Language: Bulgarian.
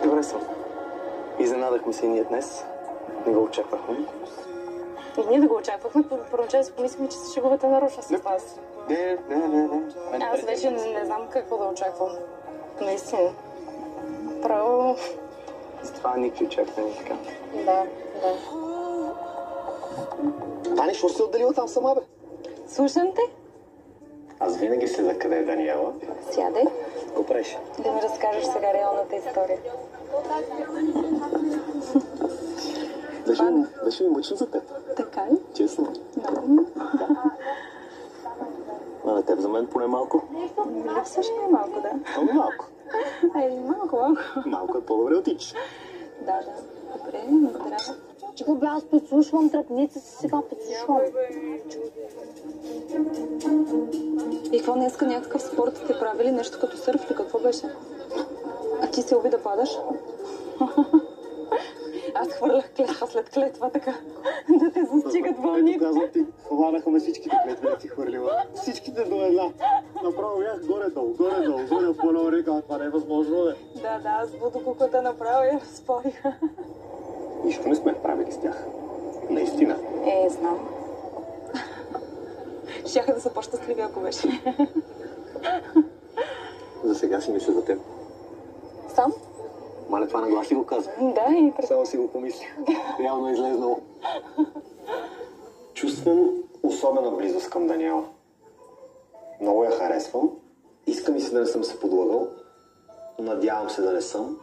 Добре съм. Изненадахме се и ние днес. Не го очаквахме. И ние да го очаквахме. Първоначално си помислихме, че се шегувате нарочно с вас. Не. Аз вече не знам какво да очаквам. Наистина. Право... С това никакви очаквания така. Да. Тани, що се отделила там сама, бе? Слушам те. Аз винаги следа къде е Даниела. Сядай. Какво правиш? Да ми разкажеш сега реалната история. Беше ми мъчно за теб. Така ли? Честно. А на теб за мен поне малко. Също е малко, да. Много малко. Малко. Малко е по-добре отич. Да. Добре, здраво. Чакай бе, аз подслушвам тръпница си, сега подслушвам. И какво днеска някакъв спорт сте правили? Нещо като сърф ли? Какво беше? А ти се уби да падаш? Аз хвърлях клетва след клетва, така да те застигат вълните. Ето казвам ти, хванахме всичките клетви да ти хвърлила. Всичките до една. Направо бях горе-долу. Водя по едно река, това не е възможно, бе. Да, аз водокуката направо я разпорих. Нищо не сме правили с тях. Наистина. Знам. Щяха да са по-щастливи, ако беше. За сега си мисля за теб. Сам? Мале, това на глас ли го казва? Да, и Само си го помислих. Реално е излезнало. Чувствам особена близост към Даниела. Много я харесвам. Иска ми се да не съм се подлагал. Надявам се да не съм.